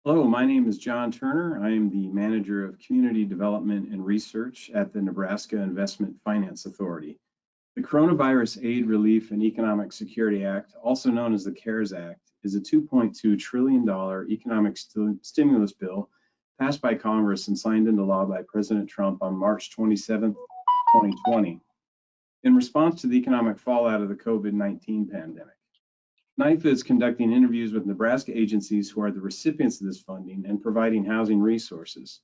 Hello, my name is John Turner. I am the Manager of Community Development and Research at the Nebraska Investment Finance Authority. The Coronavirus Aid, Relief, and Economic Security Act, also known as the CARES Act, is a $2.2 trillion economic stimulus bill passed by Congress and signed into law by President Trump on March 27, 2020, in response to the economic fallout of the COVID-19 pandemic. NIFA is conducting interviews with Nebraska agencies who are the recipients of this funding and providing housing resources.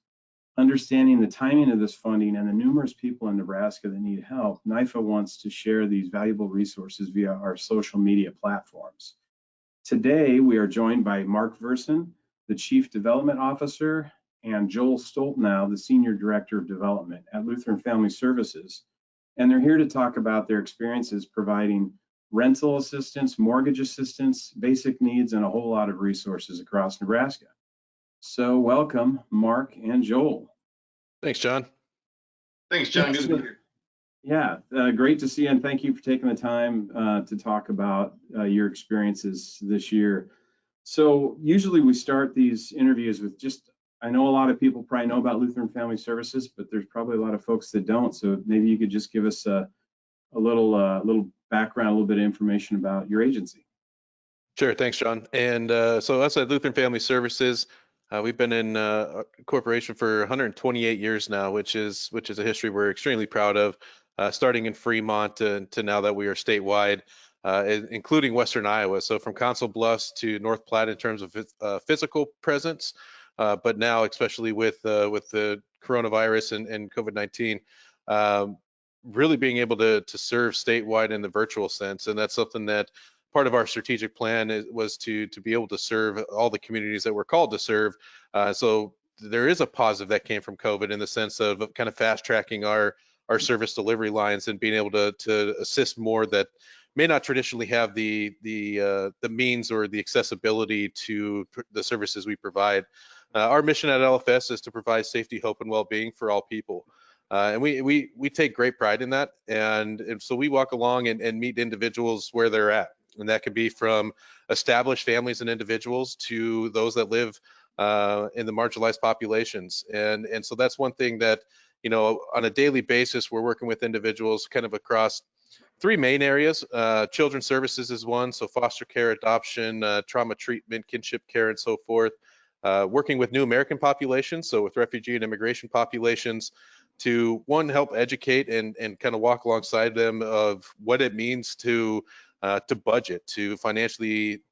Understanding the timing of this funding and the numerous people in Nebraska that need help, NIFA wants to share these valuable resources via our social media platforms. Today, we are joined by Mark Versen, the Chief Development Officer, and Joel Stoltenow, the Senior Director of Development at Lutheran Family Services. And they're here to talk about their experiences providing rental assistance, mortgage assistance, basic needs, and a whole lot of resources across Nebraska. So welcome, Mark and Joel. Thanks, John. Thanks, John. Good to be here. Yeah, great to see you, and thank you for taking the time to talk about your experiences this year. So usually we start these interviews with I know a lot of people probably know about Lutheran Family Services, but there's probably a lot of folks that don't. So maybe you could just give us a little background, a little bit of information about your agency. Sure, thanks, John. And so us at Lutheran Family Services, we've been in corporation for 128 years now, which is a history we're extremely proud of, starting in Fremont to now that we are statewide, including Western Iowa. So from Council Bluffs to North Platte in terms of physical presence, but now especially with the coronavirus and COVID-19, really being able to serve statewide in the virtual sense. And that's something that part of our strategic plan was to be able to serve all the communities that we're called to serve. So there is a positive that came from COVID in the sense of kind of fast tracking our service delivery lines and being able to assist more that may not traditionally have the means or the accessibility to the services we provide. Our mission at LFS is to provide safety, hope, and well-being for all people. And we take great pride in that. And so we walk along and meet individuals where they're at. And that could be from established families and individuals to those that live in the marginalized populations. And so that's one thing that, on a daily basis, we're working with individuals kind of across three main areas. Children's services is one, so foster care, adoption, trauma treatment, kinship care, and so forth. Working with new American populations, so with refugee and immigration populations, to one, help educate and kind of walk alongside them of what it means to budget, to financially,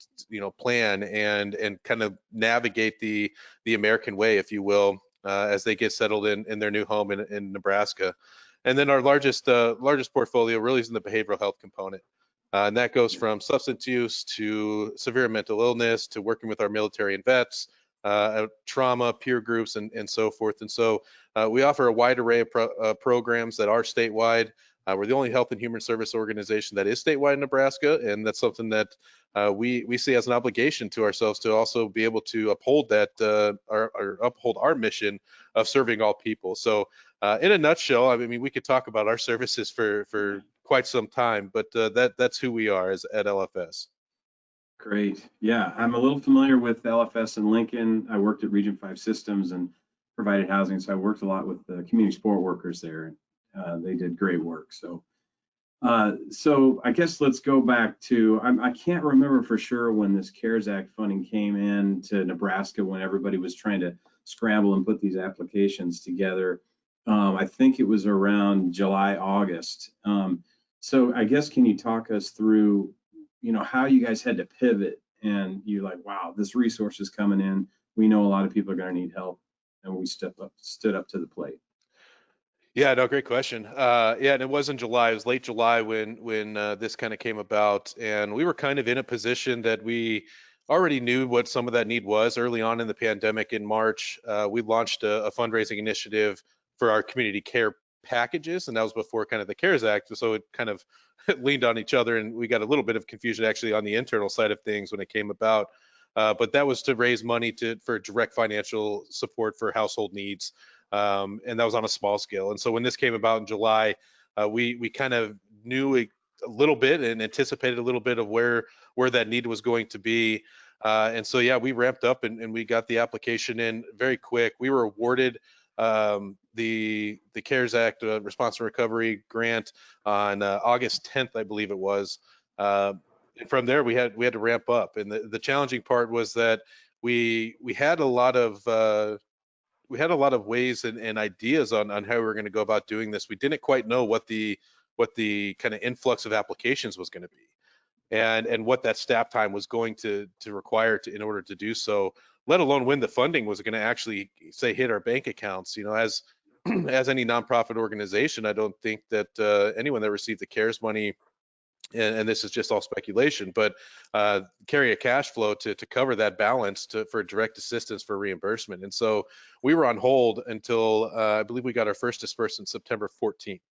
plan and kind of navigate the American way, if you will, as they get settled in their new home in Nebraska. And then our largest portfolio really is in the behavioral health component. And that goes from substance use to severe mental illness to working with our military and vets, trauma, peer groups, and so forth. And so we offer a wide array of programs that are statewide. We're the only health and human service organization that is statewide in Nebraska, and that's something that we see as an obligation to ourselves to also be able to uphold that uphold our mission of serving all people. So in a nutshell, I mean, we could talk about our services for quite some time, but that's who we are at LFS. Great. Yeah, I'm a little familiar with LFS in Lincoln. I worked at Region 5 Systems and provided housing, so I worked a lot with the community support workers there. They did great work. So I guess let's go back to, I can't remember for sure when this CARES Act funding came in to Nebraska, when everybody was trying to scramble and put these applications together. I think it was around July, August. So I guess, can you talk us through, how you guys had to pivot and you're like, wow, this resource is coming in. We know a lot of people are going to need help, and we stood up to the plate. Yeah, no, great question. Yeah, and it was in July. It was late July when this kind of came about, and we were kind of in a position that we already knew what some of that need was. Early on in the pandemic in March, we launched a fundraising initiative for our community care packages, and that was before kind of the CARES Act. So it kind of leaned on each other, and we got a little bit of confusion actually on the internal side of things when it came about. But that was to raise money for direct financial support for household needs. And that was on a small scale. And so when this came about in July, we kind of knew a little bit and anticipated a little bit of where that need was going to be. And so, yeah, we ramped up and we got the application in very quick. We were awarded the CARES Act Response and Recovery Grant on August 10th, I believe it was. And from there, we had to ramp up. And the challenging part was that we had a lot of ways and ideas on how we were going to go about doing this. We didn't quite know what the kind of influx of applications was going to be, and what that staff time was going to require in order to do so, let alone when the funding was going to actually say hit our bank accounts. As as any nonprofit organization, I don't think that anyone that received the CARES money, and this is just all speculation, but carry a cash flow to cover that balance for direct assistance for reimbursement. And so we were on hold until I believe we got our first disbursement September 14th.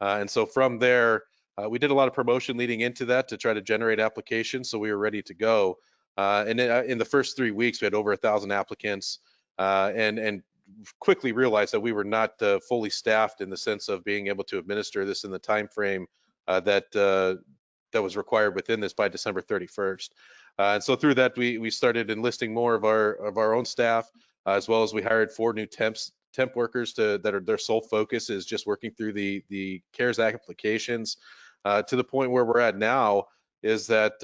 And so from there, we did a lot of promotion leading into that to try to generate applications, so we were ready to go. And in the first 3 weeks, we had over 1,000 applicants, and quickly realized that we were not fully staffed in the sense of being able to administer this in the time frame that was required within this by December 31st. And so through that, we started enlisting more of our own staff, as well as we hired 4 new temp workers that are their sole focus is just working through the CARES Act applications, to the point where we're at now is that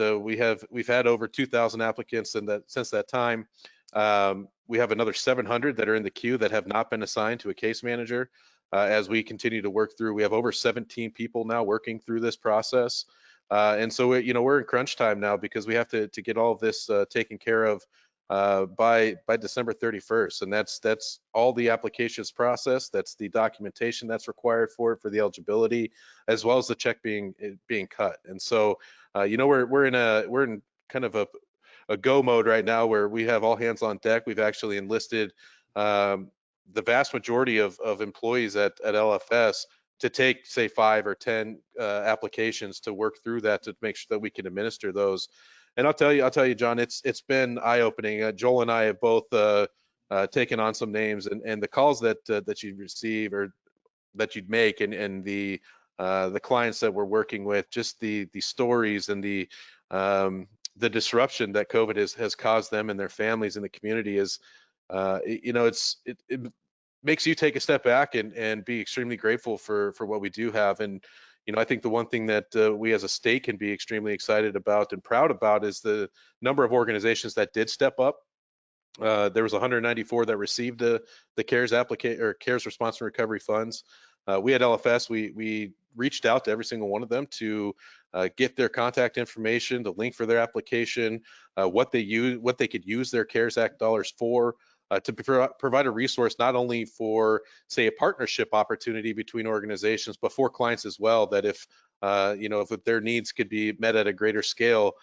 we've had over 2,000 applicants since that time. We have another 700 that are in the queue that have not been assigned to a case manager. As we continue to work through, we have over 17 people now working through this process. And so we're in crunch time now because we have to get all of this taken care of by December 31st, and that's all the applications processed. That's the documentation that's required for the eligibility, as well as the check being cut. And so we're in kind of a go mode right now where we have all hands on deck. We've actually enlisted the vast majority of employees at LFS to take, say, 5 or 10 applications to work through that to make sure that we can administer those. And I'll tell you, John, it's been eye-opening. Joel and I have both taken on some names, and the calls that you receive or that you'd make, and the clients that we're working with, just the stories and the disruption that COVID has caused them and their families in the community is, it makes you take a step back and be extremely grateful for what we do have. And I think the one thing that we as a state can be extremely excited about and proud about is the number of organizations that did step up. There was 194 that received the CARES CARES Response and Recovery funds. We at LFS, we reached out to every single one of them to get their contact information, the link for their application, what they could use their CARES Act dollars for. To provide a resource not only for, say, a partnership opportunity between organizations, but for clients as well, that if their needs could be met at a greater scale,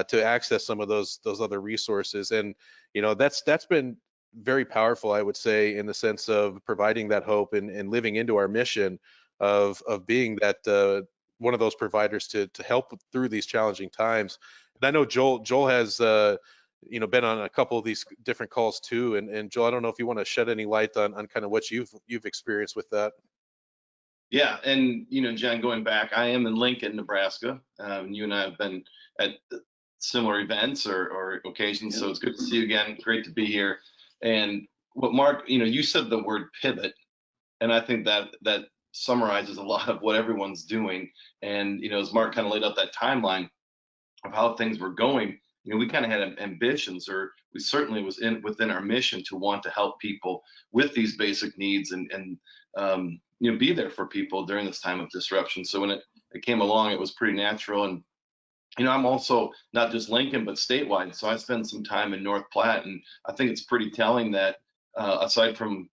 to access some of those other resources. And that's been very powerful, I would say, in the sense of providing that hope and living into our mission of being that one of those providers to help through these challenging times. And I know Joel has been on a couple of these different calls too. And Joel, I don't know if you want to shed any light on kind of what you've experienced with that. Yeah, and John, going back, I am in Lincoln, Nebraska. You and I have been at similar events or occasions, so it's good to see you again. Great to be here. And what Mark, you said the word pivot, and I think that summarizes a lot of what everyone's doing. And as Mark kind of laid out that timeline of how things were going, we kind of had ambitions, or we certainly was within our mission to want to help people with these basic needs and be there for people during this time of disruption. So when it came along, it was pretty natural. And I'm also not just Lincoln, but statewide. So I spent some time in North Platte, and I think it's pretty telling that aside from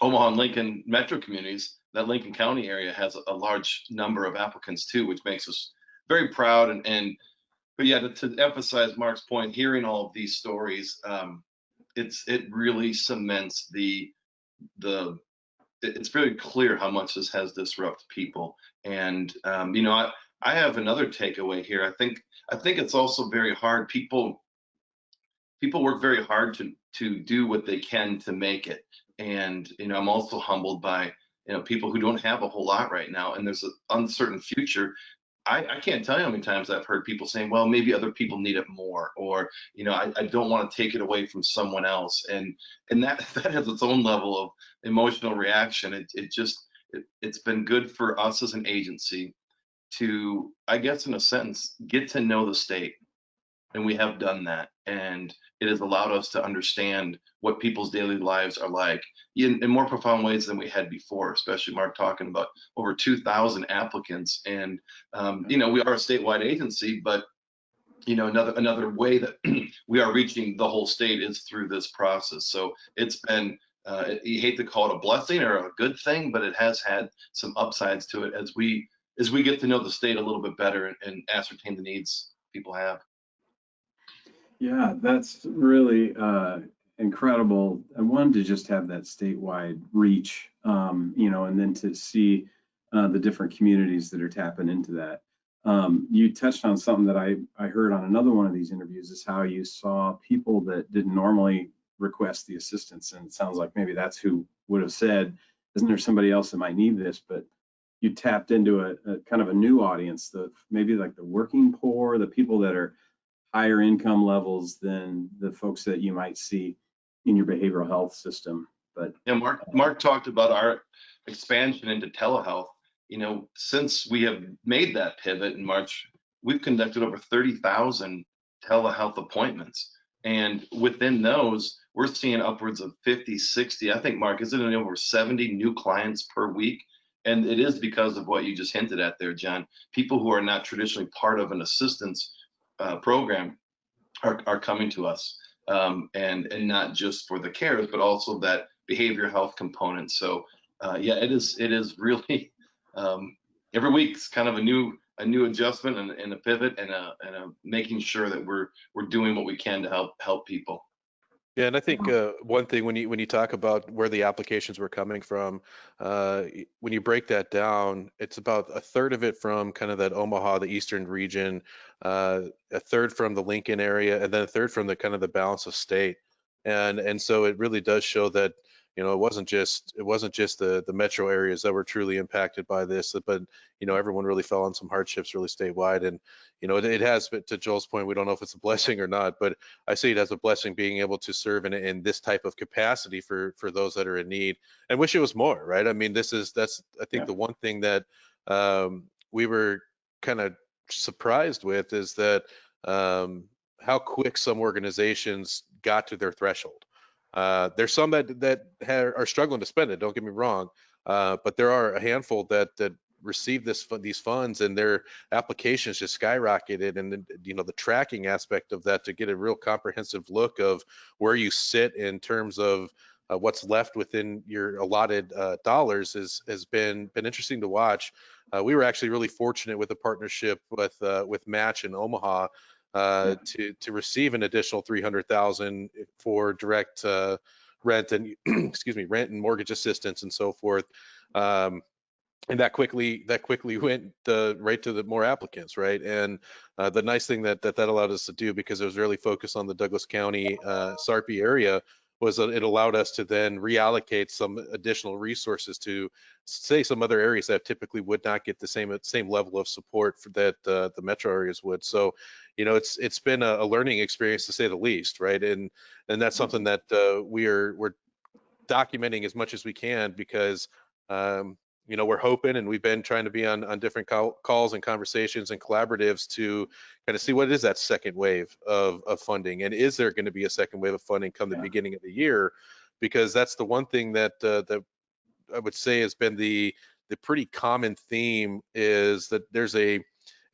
Omaha and Lincoln metro communities, that Lincoln County area has a large number of applicants too, which makes us very proud. But yeah, to emphasize Mark's point, hearing all of these stories, it really cements it's very clear how much this has disrupted people. And I have another takeaway here. I think it's also very hard. People work very hard to do what they can to make it. And I'm also humbled by people who don't have a whole lot right now, and there's an uncertain future. I can't tell you how many times I've heard people saying, well, maybe other people need it more, or, I don't want to take it away from someone else. And that, that has its own level of emotional reaction. It's been good for us as an agency to, I guess, in a sentence, get to know the state. And we have done that. And it has allowed us to understand what people's daily lives are like in more profound ways than we had before, especially Mark talking about over 2,000 applicants. And, we are a statewide agency, but, another way that we are reaching the whole state is through this process. So it's been, you hate to call it a blessing or a good thing, but it has had some upsides to it as we get to know the state a little bit better and ascertain the needs people have. Yeah, that's really incredible. I wanted to just have that statewide reach, and then to see the different communities that are tapping into that. You touched on something that I heard on another one of these interviews, is how you saw people that didn't normally request the assistance. And it sounds like maybe that's who would have said, isn't there somebody else that might need this? But you tapped into a kind of a new audience, maybe like the working poor, the people that are higher income levels than the folks that you might see in your behavioral health system. But yeah, Mark talked about our expansion into telehealth. Since we have made that pivot in March, we've conducted over 30,000 telehealth appointments. And within those, we're seeing upwards of 50, 60, I think, Mark, is it over 70 new clients per week? And it is because of what you just hinted at there, John. People who are not traditionally part of an assistance program are coming to us, and not just for the cares, but also that behavioral health component. So yeah, it is really every week's kind of a new adjustment and a pivot and a making sure that we're doing what we can to help people. Yeah, and I think one thing when you talk about where the applications were coming from, when you break that down, it's about a third of it from kind of that Omaha, the eastern region, a third from the Lincoln area, and then a third from the kind of the balance of state. And so it really does show that it wasn't just the metro areas that were truly impacted by this, but everyone really fell on some hardships really statewide. And it has been, to Joel's point, we don't know if it's a blessing or not, but I see it as a blessing being able to serve in this type of capacity for those that are in need, and wish it was more, right? I mean, that's I think the one thing that we were kind of surprised with is that how quick some organizations got to their threshold. There's some that are struggling to spend it, don't get me wrong, but there are a handful that received these funds, and their applications just skyrocketed. And the tracking aspect of that, to get a real comprehensive look of where you sit in terms of what's left within your allotted dollars has been interesting to watch. We were actually really fortunate with a partnership with Match in Omaha to receive an additional $300,000 for direct rent and rent and mortgage assistance and so forth. And that quickly went right to the more applicants, right? And the nice thing that allowed us to do, because it was really focused on the Douglas County Sarpy area, was that it allowed us to then reallocate some additional resources to, say, some other areas that typically would not get the same level of support for that the metro areas would. So it's been a learning experience, to say the least, right? And that's something that we're documenting as much as we can, because we're hoping, and we've been trying to be on different calls and conversations and collaboratives to kind of see what is that second wave of funding, and is there going to be a second wave of funding come the beginning of the year? Because that's the one thing that I would say has been the pretty common theme, is that there's a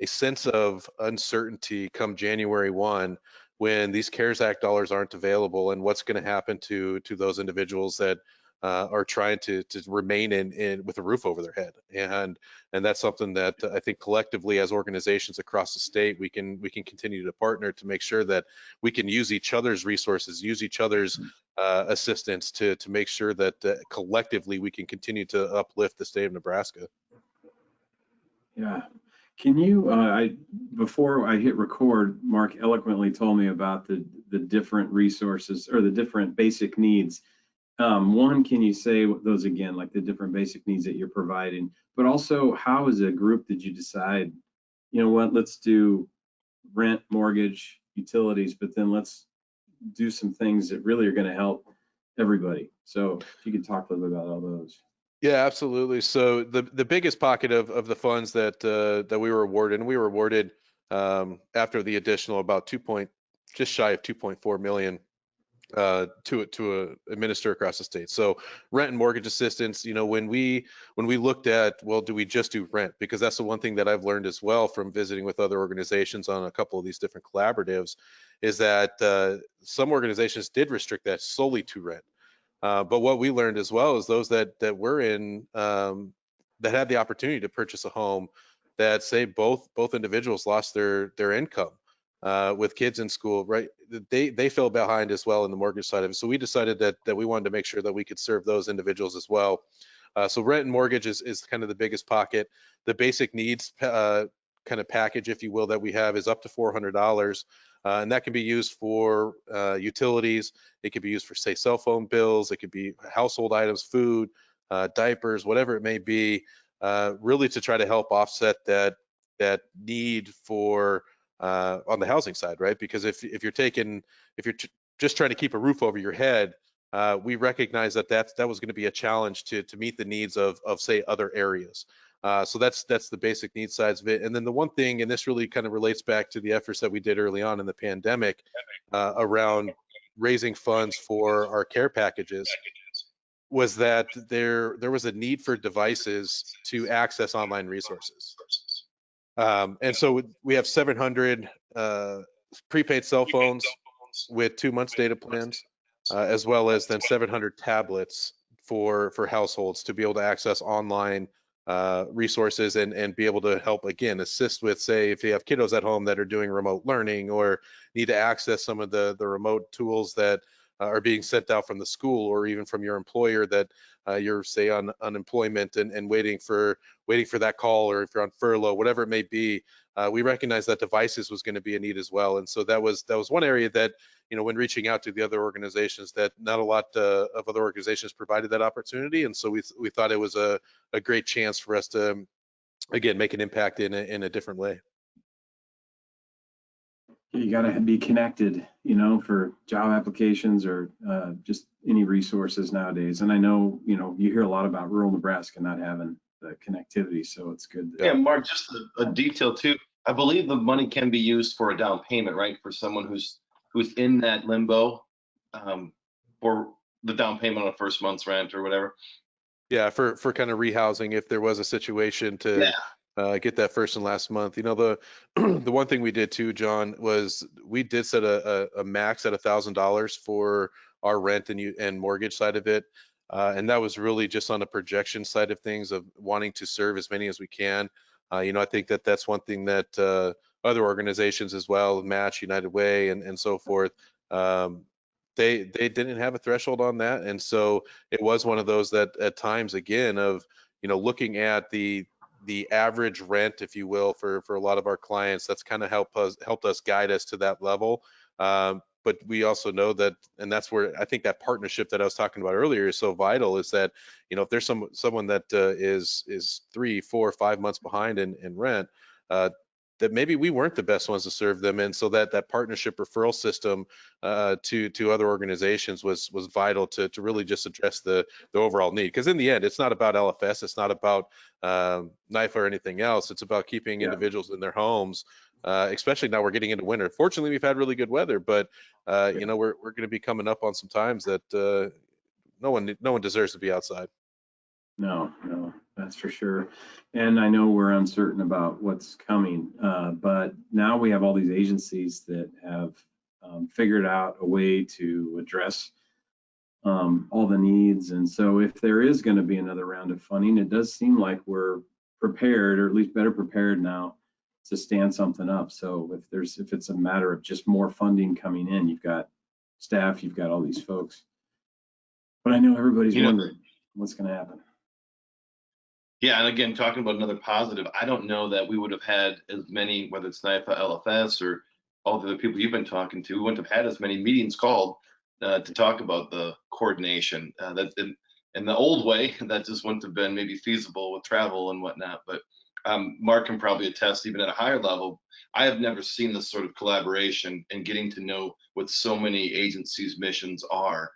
sense of uncertainty come January 1, when these CARES Act dollars aren't available, and what's going to happen to those individuals that are trying to remain in with a roof over their head. And that's something that I think collectively, as organizations across the state, we can continue to partner to make sure that we can use each other's resources, use each other's assistance to make sure that collectively we can continue to uplift the state of Nebraska. Yeah. Can you, before I hit record, Mark eloquently told me about the different resources, or the different basic needs. One, can you say those again, like the different basic needs that you're providing, but also how as a group did you decide, you know what, let's do rent, mortgage, utilities, but then let's do some things that really are going to help everybody. So if you could talk a little bit about all those. Yeah, absolutely. So the biggest pocket of the funds that that we were awarded, and we were awarded after the additional about just shy of 2.4 million to administer across the state. So rent and mortgage assistance, you know, when we looked at, well, do we just do rent? Because that's the one thing that I've learned as well from visiting with other organizations on a couple of these different collaboratives, is that some organizations did restrict that solely to rent. But what we learned as well is those that were in that had the opportunity to purchase a home, that say both individuals lost their income with kids in school, right? They fell behind as well in the mortgage side of it. So we decided that we wanted to make sure that we could serve those individuals as well. So rent and mortgage is kind of the biggest pocket. The basic needs kind of package, if you will, that we have is up to $400. And that can be used for utilities. It could be used for, say, cell phone bills. It could be household items, food, diapers, whatever it may be, really to try to help offset that need for on the housing side, right? Because if you're just trying to keep a roof over your head, we recognize that was going to be a challenge to meet the needs of say other areas. So that's the basic needs sides of it. And then the one thing, and this really kind of relates back to the efforts that we did early on in the pandemic around raising funds for our care packages, was that there was a need for devices to access online resources. And so we have 700 prepaid cell phones with 2 months data plans, as well as then 700 tablets for households to be able to access online resources and be able to help, again, assist with, say, if you have kiddos at home that are doing remote learning or need to access some of the remote tools that are being sent out from the school or even from your employer that you're, say, on unemployment and waiting for that call, or if you're on furlough, whatever it may be. We recognize that devices was going to be a need as well. And so that was one area that, you know, when reaching out to the other organizations, that not a lot of other organizations provided that opportunity. And so we thought it was a great chance for us to, again, make an impact in a different way. You got to be connected, you know, for job applications or just any resources nowadays. And I know, you know, you hear a lot about rural Nebraska not having the connectivity, so it's good. Yeah, Mark, just a detail too. I believe the money can be used for a down payment, right? For someone who's in that limbo for the down payment on a first month's rent or whatever. Yeah, for kind of rehousing if there was a situation to get that first and last month. You know, the the one thing we did too, John, was we did set a max at $1,000 for our rent and mortgage side of it. And that was really just on the projection side of things, of wanting to serve as many as we can. You know, I think that's one thing that other organizations as well, Match, United Way, and so forth, they didn't have a threshold on that. And so it was one of those that at times, again, of, you know, looking at the average rent, if you will, for a lot of our clients, that's kind of helped us guide us to that level. But we also know that, and that's where I think that partnership that I was talking about earlier is so vital, is that, you know, if there's someone that is 3, 4, 5 months behind in rent, that maybe we weren't the best ones to serve them. And so that partnership referral system to other organizations was vital to really just address the overall need. Because in the end, it's not about LFS, it's not about NIFA or anything else. It's about keeping individuals in their homes. Especially now we're getting into winter. Fortunately, we've had really good weather, but you know, we're going to be coming up on some times that no one deserves to be outside. No, that's for sure. And I know we're uncertain about what's coming, but now we have all these agencies that have figured out a way to address all the needs. And so if there is going to be another round of funding, it does seem like we're prepared, or at least better prepared now, to stand something up. So if it's a matter of just more funding coming in, you've got staff, you've got all these folks. But I know everybody's wondering what's going to happen. Yeah, and again, talking about another positive, I don't know that we would have had as many, whether it's NIFA, LFS, or all the other people you've been talking to, we wouldn't have had as many meetings called to talk about the coordination. That in the old way, that just wouldn't have been maybe feasible with travel and whatnot. But Mark can probably attest, even at a higher level, I have never seen this sort of collaboration and getting to know what so many agencies' missions are.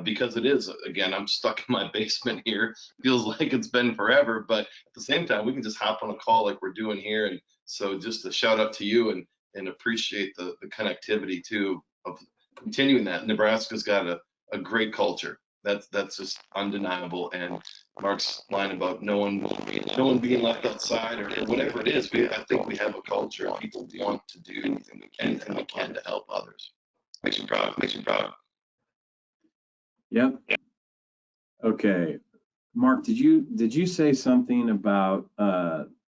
Because it is, again, I'm stuck in my basement here. Feels like it's been forever, but at the same time, we can just hop on a call like we're doing here. And so just a shout out to you and appreciate the connectivity too of continuing that. Nebraska's got a great culture. That's just undeniable. And Mark's line about no one being left outside or whatever it is, I think we have a culture. People want to do anything we can to help others. Makes you proud. Makes you proud. Yep. Okay. Mark, did you say something about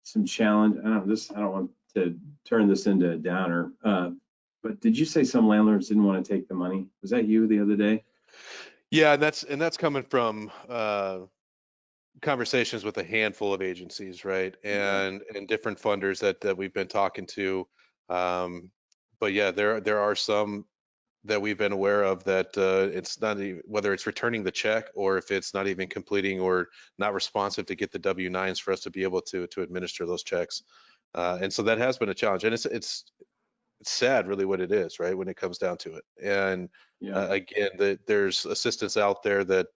some challenge? I don't want to turn this into a downer, but did you say some landlords didn't want to take the money? Was that you the other day? Yeah, and that's coming from conversations with a handful of agencies, right? And different funders that we've been talking to. But yeah, there are some that we've been aware of that it's not even, whether it's returning the check or if it's not even completing or not responsive to get the W-9s for us to be able to administer those checks. And so that has been a challenge, and it's sad really what it is, right, when it comes down to it. And again, there's assistance out there that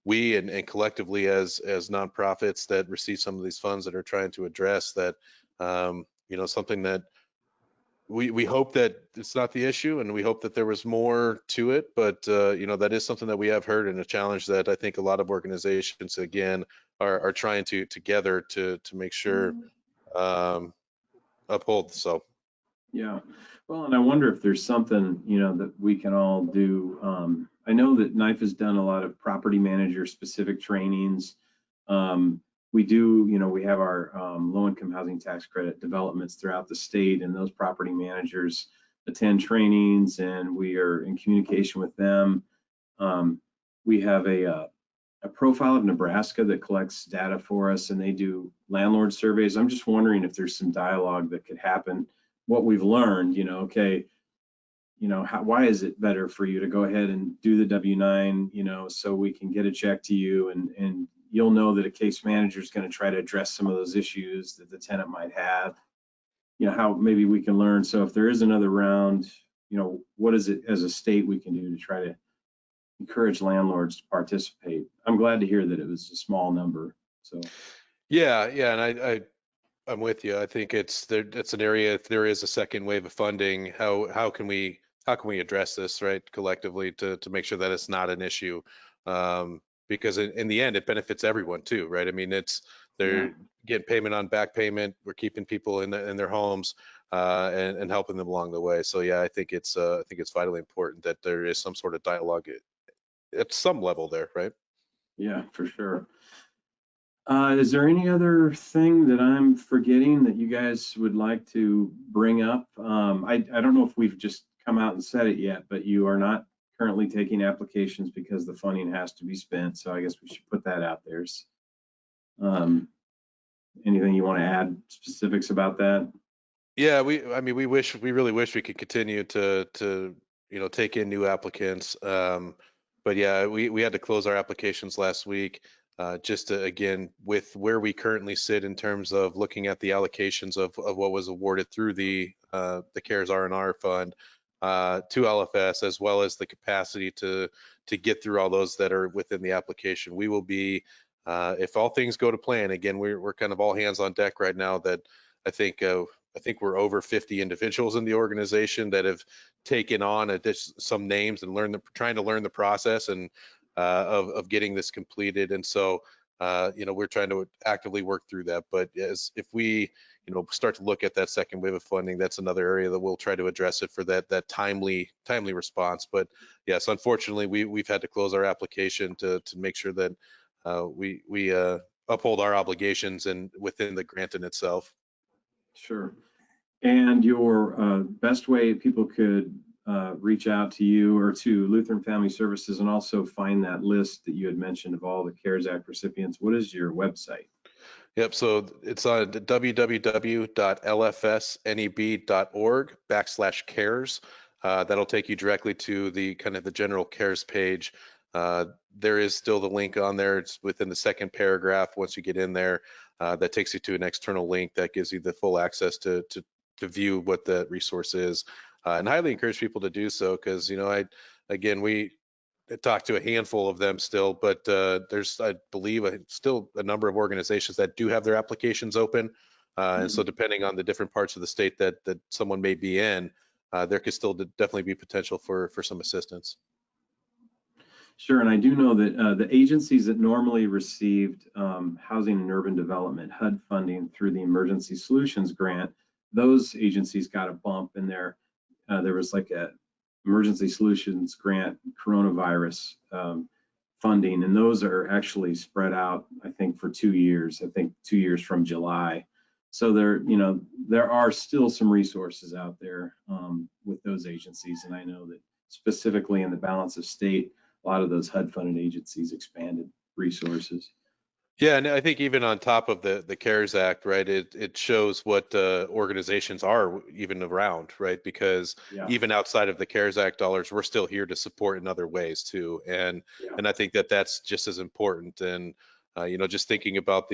we and collectively as nonprofits that receive some of these funds that are trying to address that, something that we hope that it's not the issue, and we hope that there was more to it, but that is something that we have heard, and a challenge that I think a lot of organizations again are trying to together to make sure uphold. So Yeah. Well, and I wonder if there's something, that we can all do. I know that NIFA has done a lot of property manager specific trainings. We do, we have our low-income housing tax credit developments throughout the state, and those property managers attend trainings, and we are in communication with them. We have a profile of Nebraska that collects data for us, and they do landlord surveys. I'm just wondering if there's some dialogue that could happen. What we've learned, why is it better for you to go ahead and do the W-9, so we can get a check to you, and you'll know that a case manager is going to try to address some of those issues that the tenant might have. How maybe we can learn. So if there is another round, what is it as a state we can do to try to encourage landlords to participate? I'm glad to hear that it was a small number. So yeah, and I'm with you. I think it's an area, if there is a second wave of funding, how can we address this, right, collectively to make sure that it's not an issue, because in the end it benefits everyone too, right? I mean, they're getting payment on back payment, we're keeping people in their homes, and helping them along the way. So yeah, I think it's vitally important that there is some sort of dialogue at some level there, right? Yeah, for sure. Is there any other thing that I'm forgetting that you guys would like to bring up? I don't know if we've just come out and said it yet, but you are not currently taking applications because the funding has to be spent. So I guess we should put that out there. Anything you want to add specifics about that? Yeah, we really wish we could continue to take in new applicants. But yeah, we had to close our applications last week, just to, again, with where we currently sit in terms of looking at the allocations of what was awarded through the CARES R&R fund to LFS, as well as the capacity to get through all those that are within the application. We will be, if all things go to plan, again, we're kind of all hands on deck right now. That I think we're over 50 individuals in the organization that have taken on some names and trying to learn the process and of getting this completed. And so, we're trying to actively work through that. But if we, start to look at that second wave of funding, that's another area that we'll try to address it for that timely response. But yes, unfortunately, we've had to close our application to make sure that we uphold our obligations and within the grant in itself. Sure. And your best way people could reach out to you or to Lutheran Family Services and also find that list that you had mentioned of all the CARES Act recipients, what is your website? Yep, so it's on www.lfsneb.org/cares. That'll take you directly to the kind of the general CARES page. there is still the link on there. It's within the second paragraph. Once you get in there, that takes you to an external link that gives you the full access to view what the resource is. And highly encourage people to do so, because, you know, we talked to a handful of them still, but there's, I believe, still a number of organizations that do have their applications open. And so depending on the different parts of the state that someone may be in, there could still definitely be potential for some assistance. Sure, and I do know that the agencies that normally received Housing and Urban Development HUD funding through the Emergency Solutions Grant, those agencies got a bump in there. There was like a Emergency Solutions Grant coronavirus funding, and those are actually spread out, I think, for 2 years. I think 2 years from July. So there are still some resources out there with those agencies, and I know that specifically in the balance of state, a lot of those HUD-funded agencies expanded resources. Yeah, and I think even on top of the CARES Act, right, it shows what organizations are even around, right? Because even outside of the CARES Act dollars, we're still here to support in other ways too. And I think that's just as important. And just thinking about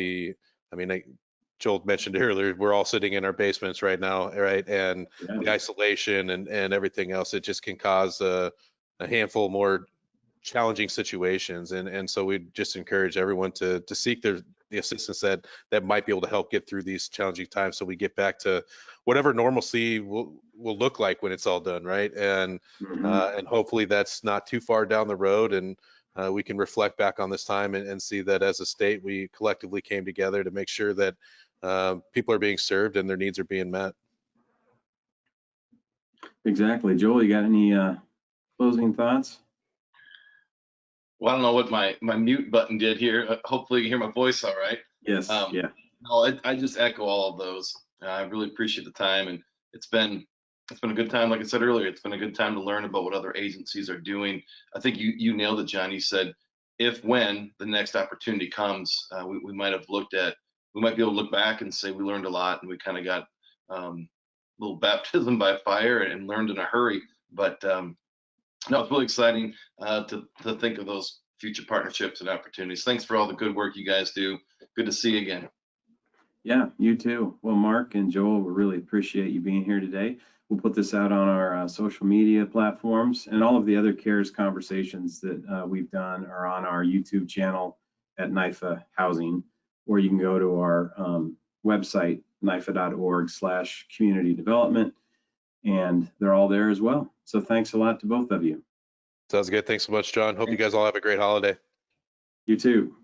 Joel mentioned earlier, we're all sitting in our basements right now, right? And the isolation and everything else, it just can cause a handful more challenging situations, and so we just encourage everyone to seek the assistance that might be able to help get through these challenging times, so we get back to whatever normalcy will look like when it's all done, right? And hopefully that's not too far down the road, and we can reflect back on this time and see that as a state we collectively came together to make sure that people are being served and their needs are being met. Exactly. Joel, you got any closing thoughts? Well, I don't know what my mute button did here. Hopefully you hear my voice all right. Yes. No, I just echo all of those. I really appreciate the time, and it's been a good time. Like I said earlier, it's been a good time to learn about what other agencies are doing. I think you nailed it, John. You said when the next opportunity comes, we might be able to look back and say we learned a lot, and we kind of got a little baptism by fire and learned in a hurry. But no, it's really exciting to think of those future partnerships and opportunities. Thanks for all the good work you guys do. Good to see you again. Yeah, you too. Well, Mark and Joel, we really appreciate you being here today. We'll put this out on our social media platforms, and all of the other CARES conversations that we've done are on our YouTube channel at NIFA Housing, or you can go to our website, nifa.org/community development, and they're all there as well. So thanks a lot to both of you. Sounds good. Thanks so much, John. Hope you guys all have a great holiday. You too.